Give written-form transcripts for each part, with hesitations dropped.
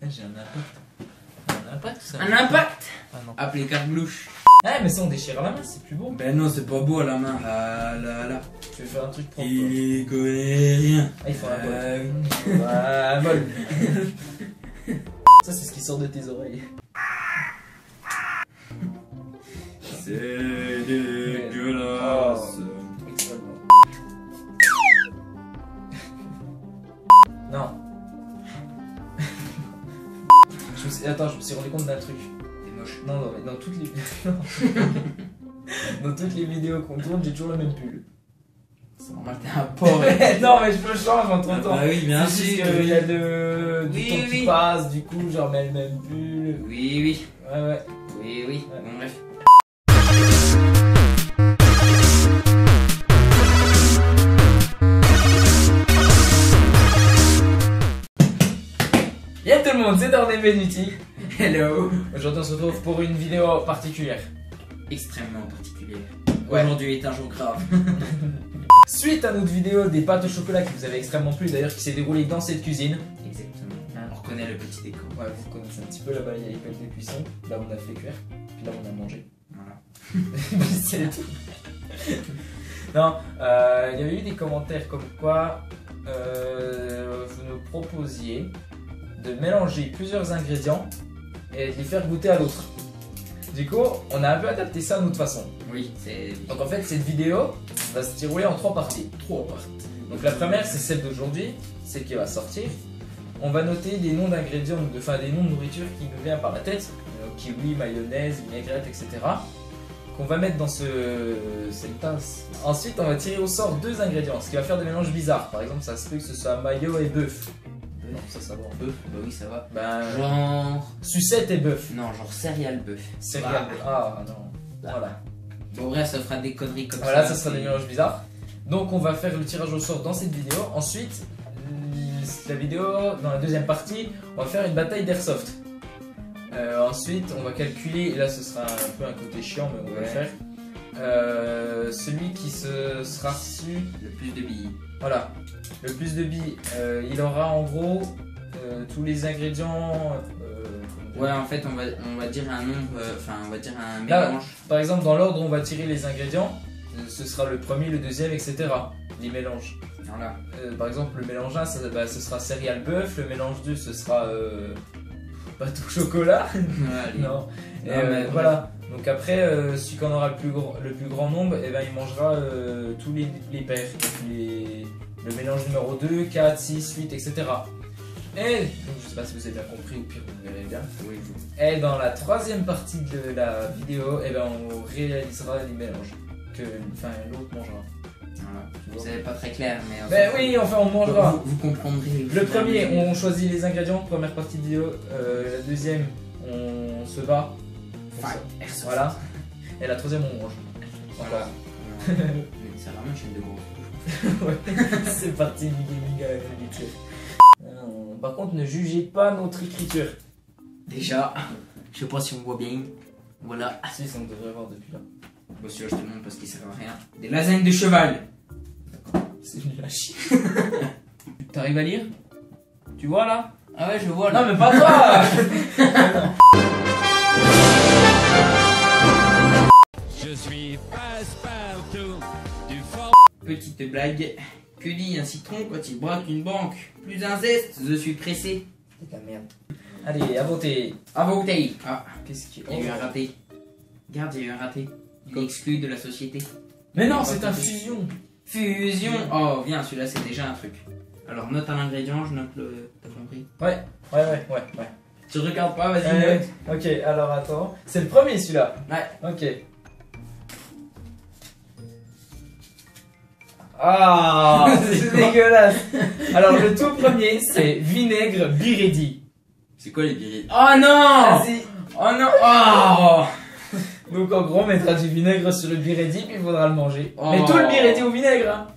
J'ai un impact. Un impact ça. Un impact. Ah non. Appelé Carglouche. Ah mais ça on déchire à la main, c'est plus beau. Ben non, c'est pas beau à la main. Ah là là. Tu veux faire un truc propre. Il connaît rien. Ah il faut un bol. oui. Un bol. Ça c'est ce qui sort de tes oreilles. C'est dégueulasse. Non. Attends, je me suis rendu compte d'un truc. C'est moche. Non, non, mais dans toutes les dans toutes les vidéos qu'on tourne, j'ai toujours le même pull. C'est normal, t'es un porc. Non, mais je me change entre temps. Bah oui, bien C'est juste sûr. qu'il y a du Oui, temps qui oui. passe, du coup, je remets le même pull. Oui, oui. Ouais, ouais. Oui, oui. Bon, bref. Y'a tout le monde, c'est Darnay Benuti. Hello. Aujourd'hui, on se retrouve pour une vidéo particulière. Extrêmement particulier. Ouais. Aujourd'hui est un jour grave. Suite à notre vidéo des pâtes au chocolat qui vous avait extrêmement plu, d'ailleurs, qui s'est déroulée dans cette cuisine. Exactement. On reconnaît le petit décor. Ouais, vous connaissez un petit peu, là-bas, il y a les plaques de cuisson. Là, on a fait cuire. Puis là, on a mangé. Voilà. C'est tout. Non, il y avait eu des commentaires comme quoi vous nous proposiez de mélanger plusieurs ingrédients et de les faire goûter à l'autre. Du coup, on a un peu adapté ça à notre façon. Oui, c'est. Donc en fait, cette vidéo va se dérouler en 3 parties. 3 parties. Donc la première, c'est celle d'aujourd'hui, celle qui va sortir. On va noter des noms d'ingrédients, enfin des noms de nourriture qui nous viennent par la tête. Kiwi, mayonnaise, vinaigrette, etc. Qu'on va mettre dans cette tasse. Ensuite, on va tirer au sort 2 ingrédients, ce qui va faire des mélanges bizarres. Par exemple, ça se peut que ce soit mayo et bœuf. Non, ça va. Bœuf, bah oui, ça va. Ben, Genre. sucette et bœuf. Non, genre céréales bœuf. Céréales. Ah non. Voilà. Bon, bref, ça fera des conneries comme Voilà, ça. ça sera des mélanges bizarres. Donc, on va faire le tirage au sort dans cette vidéo. Ensuite, la vidéo, dans la deuxième partie, on va faire une bataille d'airsoft. Ensuite, on va calculer, et là ce sera un peu un côté chiant, mais on va le faire. Celui qui sera su, Le plus de billes. voilà, le plus de billes, il aura en gros tous les ingrédients. Ouais, en fait, on va dire un nombre, enfin, on va dire un Là, mélange. Par exemple, dans l'ordre, on va tirer les ingrédients. Ce sera le premier, le deuxième, etc. Les mélanges. Voilà. Par exemple, le mélange 1, ce sera céréales bœuf. Le mélange 2, ce sera pâte au chocolat. Allez. Non. Et, Non, mais voilà. Donc après, celui qui en aura le plus grand nombre, eh ben, il mangera tous les paires. Donc le mélange numéro 2, 4, 6, 8, etc. Et, donc je sais pas si vous avez bien compris, ou pire vous verrez bien. Oui, Et dans la troisième partie de la vidéo, eh ben, on réalisera les mélanges. Que l'autre mangera. voilà. Vous savez pas très clair, mais. Ben oui, enfin on mangera. Vous comprendrez. Le premier, on choisit les ingrédients, première partie de vidéo. La deuxième, on se bat. Fight, airsoft. Voilà. Et la troisième, on mange. Voilà. C'est vraiment une chaîne de gros. Ouais, c'est parti du gaming à la nourriture. Par contre, ne jugez pas notre écriture. Déjà, je sais pas si on voit bien. Voilà. Ah si, ça on devrait voir depuis là. Bon, celui-là, je te montre parce qu'il sert à rien. Des lasagnes de cheval. C'est nul à chier. T'arrives à lire? Tu vois là? Ah ouais, je vois là. Non mais pas toi. Je suis passe-partout du fort. Petite blague. Que dit un citron quand il braque une banque? Plus un zeste, je suis pressé. C'est de la merde. Allez, à voter. À vos bouteilles. Ah, Qu'est-ce qui... il y a eu un raté. Regarde, il y a eu un raté. Il est exclu de la société. Mais non, c'est un fusion. Fusion. Oh, viens, celui-là, c'est déjà un truc. Alors, note un ingrédient, je note le... T'as compris? Ouais. Tu regardes pas, vas-y, Ouais. note. Ok, alors attends. C'est le premier celui-là. Ouais. Ok. Ah, c'est dégueulasse. Alors le tout premier, c'est vinaigre biredi. C'est quoi les billets? Oh non! Vas-y. Oh non! Oh! Donc en gros, on mettra du vinaigre sur le biredi, puis il faudra le manger. Oh. Mais tout le biredi au vinaigre, hein.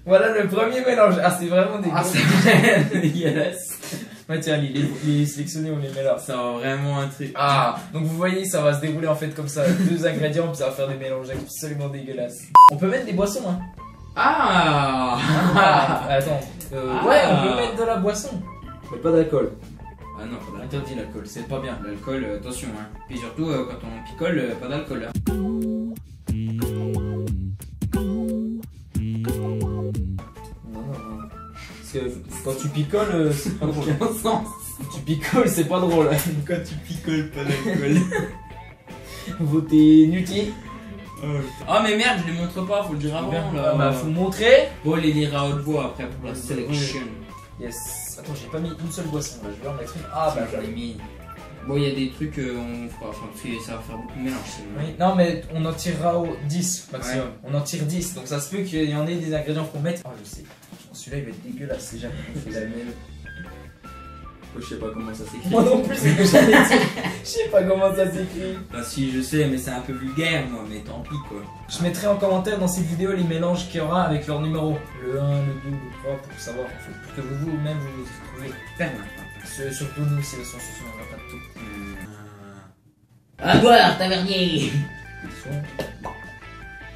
Voilà le premier mélange. Ah, c'est vraiment Ah, dégueulasse. c'est vraiment dégueulasse. Ouais, tiens, les sélectionnés, on les met là. Ça va vraiment un truc. Ah, donc vous voyez, ça va se dérouler en fait comme ça. 2 ingrédients, puis ça va faire des mélanges absolument dégueulasses. On peut mettre des boissons, hein. Ah! Ah, attends. Ah. Ouais, on peut mettre de la boisson. Mais pas d'alcool. Ah non, pas d'alcool. Interdit l'alcool, c'est pas bien. L'alcool, attention, hein. Puis surtout, quand on picole, pas d'alcool. Hein. Non. Parce que quand tu picoles, c'est pas drôle. Aucun sens. Tu picoles, c'est pas drôle. Quand tu picoles, pas d'alcool. Votez Nutty. Oh mais merde, je les montre pas, faut le dire avant là. Bah, faut montrer. Bon, les lire à haute voix après pour la sélection. Yes. Attends, j'ai pas mis une seule boisson là, je vais en mettre une. Ah bah je l'ai mis. Bon, il y a des trucs, on fera, enfin, parce que ça va faire beaucoup de mélange. oui. Non, mais on en tirera au 10 maximum. Ouais. On en tire 10, donc ça se peut qu'il y en ait des ingrédients qu'on mette. Oh, je sais. Celui-là il va être dégueulasse, c'est jamais on fait la même. Je sais pas comment ça s'écrit. Moi non plus, c'est que j'allais dire. Je sais pas comment ça s'écrit. Bah si, je sais, mais c'est un peu vulgaire, moi, mais tant pis quoi. Je mettrai en commentaire dans cette vidéo les mélanges qu'il y aura avec leurs numéros. Le 1, le 2, le 3 pour savoir en fait. Pour que vous-même vous trouvez. Ferme. Surtout nous, c'est le sens, on n'a pas de tout. À boire, tavernier.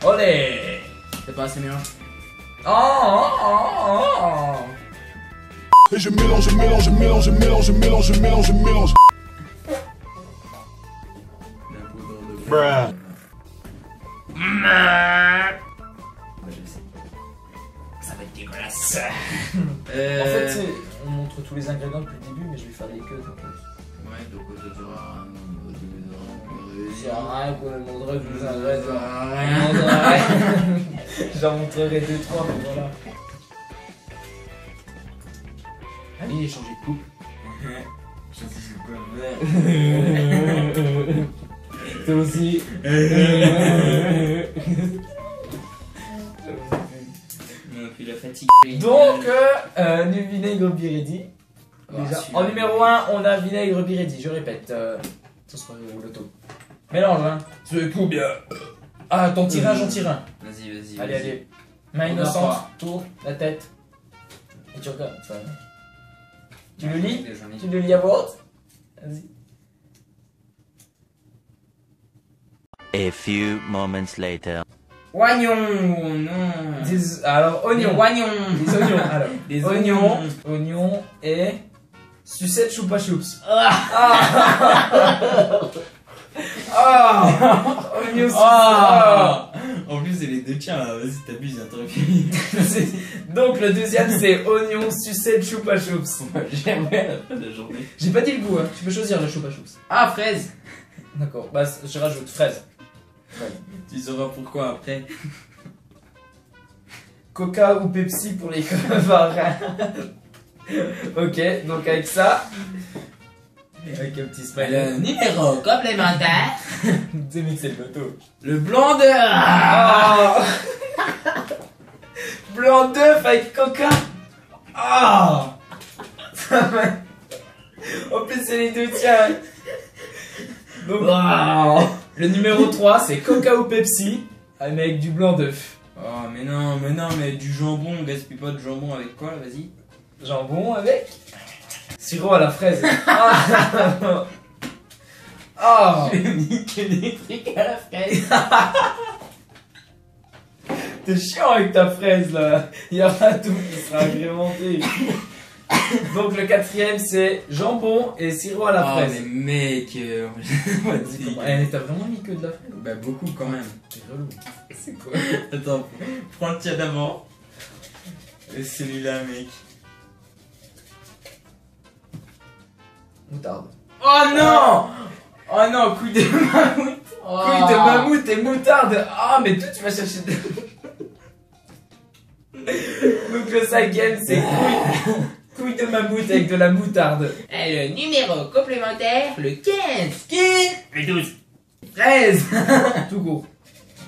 Olé. C'est pas assez mélange. Oh. Et je mélange. Bruh. Ça va être dégueulasse. En fait, on montre tous les ingrédients depuis le début, mais je vais faire des queues. Ouais, donc ça durera un C'est rien qu'on me montrerait tous les ingrédients. Rien. J'en montrerai 2-3, mais voilà. Allez, changer de coupe. Je sais quoi faire. Toi aussi. Non, puis la fatigue. Donc, du vinaigre Biredi. Déjà. En numéro 1, on a vinaigre Biredi. Je répète, ça sera le top. Mélange, hein. C'est tout bien. Ah, ton tirage, j'en tire un. Vas-y. Allez. Main innocente, tourne la tête. Et tu regardes. Enfin, tu le lis? Tu le lis à voix haute? Vas-y. A few moments later. Oignon, non. Alors, oignon. Oignon. Des oignons. Alors, Des oignons et sucette choupa choups. Oignon sucette. En plus, c'est les deux tiens là, vas-y, t'abuses, hein, t'aurais pu. Donc, le deuxième, c'est oignon sucette choupa choups. J'aimerais la fin de la journée. J'ai pas dit le goût, hein. Tu peux choisir le choupa choups. Ah, fraise. D'accord, bah, je rajoute fraise. Tu sauras pourquoi après. Coca ou Pepsi pour les camarades. Ok, donc avec ça. Avec un petit smiley. Le numéro complémentaire. C'est mixé le loto. Le blanc d'œuf. Ah. Blanc d'œuf avec Coca. Ah. En plus, c'est les deux tiens. Donc, le numéro 3, c'est Coca ou Pepsi avec du blanc d'œuf. Oh, mais non, mais du jambon, on gaspille pas de jambon avec quoi là, vas-y. Jambon avec sirop à la fraise. Ah. J'ai mis que des trucs à la fraise. T'es chiant avec ta fraise là. Il y aura tout qui sera agrémenté. Donc le quatrième c'est jambon et sirop à la Oh, fraise. mais mec, vas-y. Eh, t'as vraiment mis que de la fraise? Bah, beaucoup quand même. C'est relou. C'est quoi? Attends, prends le tien d'avant. Et celui-là, mec. Moutarde. Oh non! Oh non, couille de mammouth! Couille de mammouth et moutarde. Ah mais toi tu vas chercher de... Donc le cinquième c'est couille de mammouth avec de la moutarde. Et le numéro complémentaire, le 15. Le 12. 13. Tout court.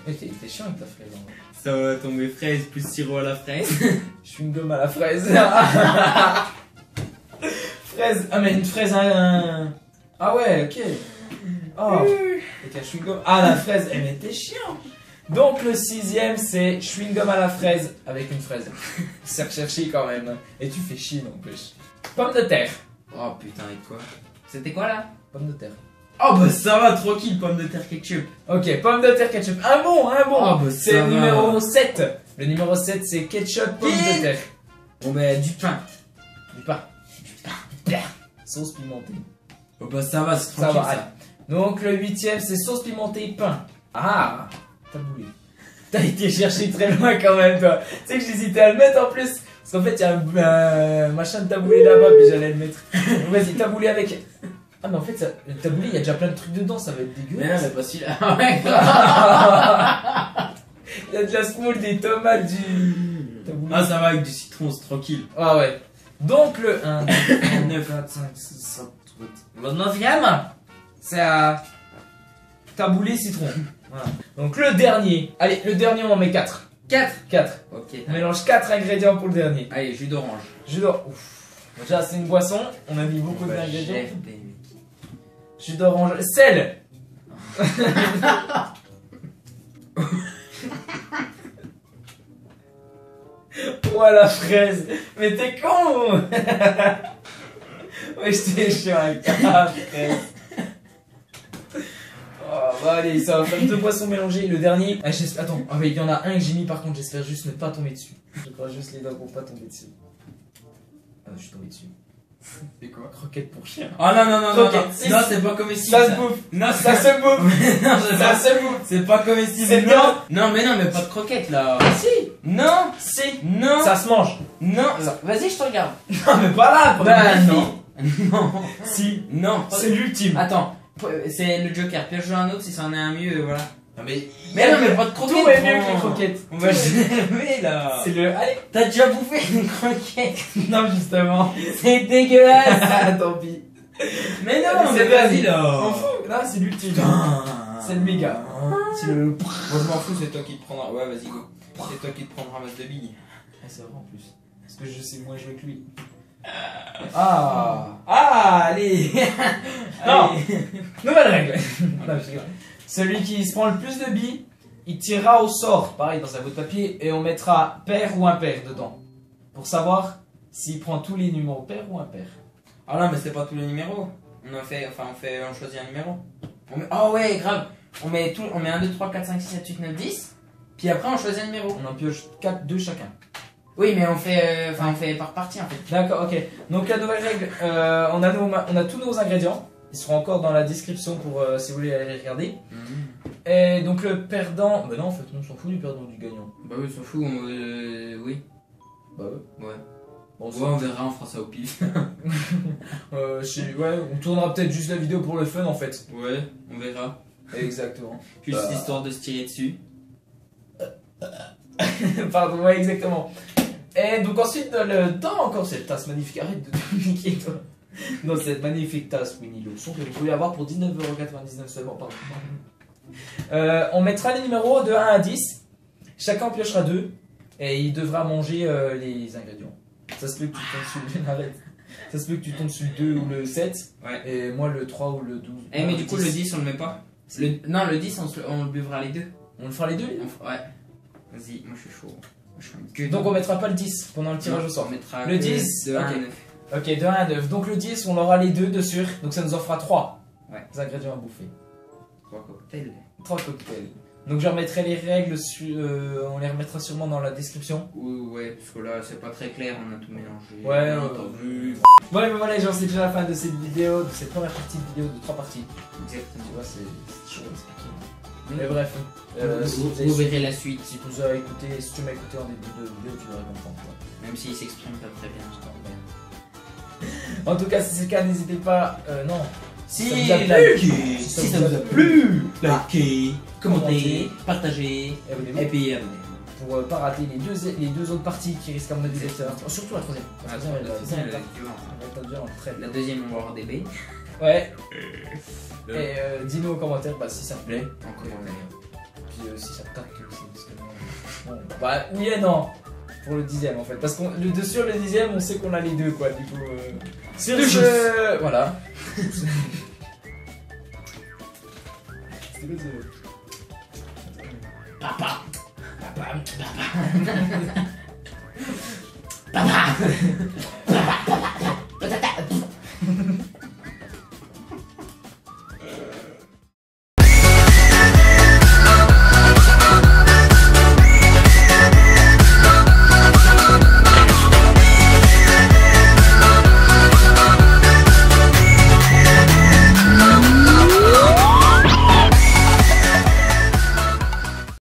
Mais t'es chiant avec ta fraise. Hein. Ça va tomber fraise plus sirop à la fraise. Je suis une gomme à la fraise. Fraise. Ah mais une fraise Ah ouais, ok. Oh. Ok, chewing-gum. Ah la fraise. Eh mais t'es chiant. Donc le sixième c'est chewing-gum à la fraise avec une fraise. C'est recherché quand même. Et tu fais chier non plus. Pomme de terre. Oh putain, et quoi? C'était quoi là? Pomme de terre. Oh bah ça va, tranquille, pomme de terre ketchup. Ok, pomme de terre ketchup. Un bon. Oh, bah, c'est ça le va. numéro 7. Le numéro 7 c'est ketchup pomme de terre. Bon bah du pain. Du pain. sauce pimentée. Oh bah ça va, c'est Ça tranquille va, allez. Donc le 8ème, c'est sauce pimentée pain. Ah, taboulé. T'as été chercher très loin quand même, toi. Tu sais que j'hésitais à le mettre en plus. Parce qu'en fait, il y a un machin de taboulé là-bas, puis j'allais le mettre. Donc vas-y, taboulé avec. Ah, mais en fait, le taboulé, il y a déjà plein de trucs dedans, ça va être Mais non, dégueulasse. mais pas celui-là. Ah ouais, Il y a de la semoule, des tomates, du. Taboulé. ah ça va avec du citron, c'est tranquille. Ah ouais. Donc le 1, 2, 9. 4, 5, 6, 7, 8. Le 9ème, c'est à taboulé citron. Voilà. Donc le dernier. Allez, le dernier, on en met 4. 4. 4. Ok. On mélange 4 ingrédients pour le dernier. Allez, jus d'orange. Jus d'orange. Ouf. Déjà, c'est une boisson. On a mis beaucoup d'ingrédients. Jus d'orange. Sel. Voilà, fraise. Mais t'es con. Ouais, j'étais chiant avec la fraise. Oh, bah allez, ça va faire 2 boissons mélangées. Le dernier. Ah, attends, ah, mais il y en a un que j'ai mis par contre, j'espère juste ne pas tomber dessus. Je crois juste les doigts pour pas tomber dessus. Ah, je suis tombé dessus. C'est quoi? Croquette pour chien. Oh non, non, non, non, Croquette, non, si, non, si. c'est pas comestible. Ça se bouffe. Non, Ça se bouffe. non, Ça se bouffe. c'est pas comestible. C'est non. bien. Non, mais non, mais pas de croquettes là. Si. Non, Si. non, Ça se mange. non. Vas-y, je te regarde. Non, mais pas là. Bah non. Non. Si. Non. C'est l'ultime. Attends, c'est le Joker. Pioche un autre si c'en est un mieux, voilà. Non, mais. Mais non, mais pas de croquettes. Tout est mieux que bon. les croquettes. On va jamais là. C'est le. Allez. T'as déjà bouffé une croquette? Non, justement. C'est dégueulasse. Tant pis. Mais non, Allez, mais c'est vas-y bien. là. On fout. Là, c'est l'ultime. C'est le méga. C'est le. Moi je m'en fous, c'est toi qui te prendras. Ouais, vas-y, go. C'est toi qui te prendras masse de billes. Ah, c'est vrai en plus. Parce que je sais moins jouer que lui. Ah. Ah, allez. Non. Allez. Nouvelle règle. Non, je rigole. Celui qui se prend le plus de billes, il tirera au sort, pareil dans sa boîte de papier, et on mettra pair ou impair dedans. Pour savoir s'il prend tous les numéros pair ou impair. Ah non, mais c'est pas tous les numéros. On choisit un numéro. Oh ouais, grave. On met 1, 2, 3, 4, 5, 6, 7, 8, 9, 10. Puis après, on choisit un numéro. On en pioche 2 chacun. Oui, mais on fait par partie en fait. D'accord, ok. Donc la nouvelle règle, on a tous nos ingrédients. Ils seront encore dans la description pour si vous voulez aller regarder. Et donc le perdant... Bah non, en fait, on s'en fout du perdant du gagnant. Bah oui, on s'en fout, oui. Bah ouais. Ouais. Bon, Ouais, on verra, on fera ça au pif. ouais, on tournera peut-être juste la vidéo pour le fun en fait. Ouais, on verra. Exactement. Juste histoire de se tirer dessus. Pardon, ouais, exactement. Et donc ensuite, dans encore cette tasse magnifique, arrête de te niquer toi. Dans cette magnifique tasse Winnie l'ourson que vous pouvez avoir pour 19,99€ seulement, pardon. On mettra les numéros de 1 à 10. Chacun piochera 2. Et il devra manger les ingrédients. Ça se peut que tu tombes sur le... Arrête. Ça se peut que tu tombes sur le 2 ou le 7. Ouais. Et moi le 3 ou le 12. Eh, mais du coup, le 10, on le met pas. Non, le 10, on le buvra les deux. On le fera les deux les deux. Ouais. Vas-y, moi je suis chaud. Moi, je suis un gueux. Donc on mettra pas le 10 pendant le tirage au sort. On mettra Le 10, de 1 à ok. 9. Ok, de 1 à 9. Donc le 10, on aura les deux dessus. Donc ça nous en fera 3 ingrédients à bouffer. 3 cocktails. 3 cocktails. Donc je remettrai les règles, on les remettra sûrement dans la description. Ouais, parce que là c'est pas très clair, on a tout mélangé. Ouais, on a pas vu. Ouais, mais voilà, genre c'est déjà la fin de cette vidéo, de cette première partie de vidéo de 3 parties. Exactement. Tu vois, c'est chaud à expliquer. Mais bref, Vous verrez la suite. si tu as écouté, si tu m'as écouté en début de vidéo, tu devrais comprendre. Tu vois. Même s'il s'exprime pas très bien. En tout cas, si c'est le cas, n'hésitez pas. Non. Si ça vous a plu, likez, si si ça vous a plu, likez, commentez, commentez, partagez, abonnez-vous. et puis abonnez-vous. Pour pas rater les deux autres parties qui risquent à mon avis d'être. Surtout la troisième. La troisième, elle va elle va être violente, très La deuxième, on va avoir des baies. Ouais. Et dis-nous en commentaire si ça te plaît. En commentaire. Puis si ça te caque aussi. Parce que bon, bah oui et non. Pour le 10ème en fait. Parce que sur le 10ème, on sait qu'on a les deux quoi. Du coup. Sur Deux ce. Voilà. C'était quoi ce. Papa. Papa.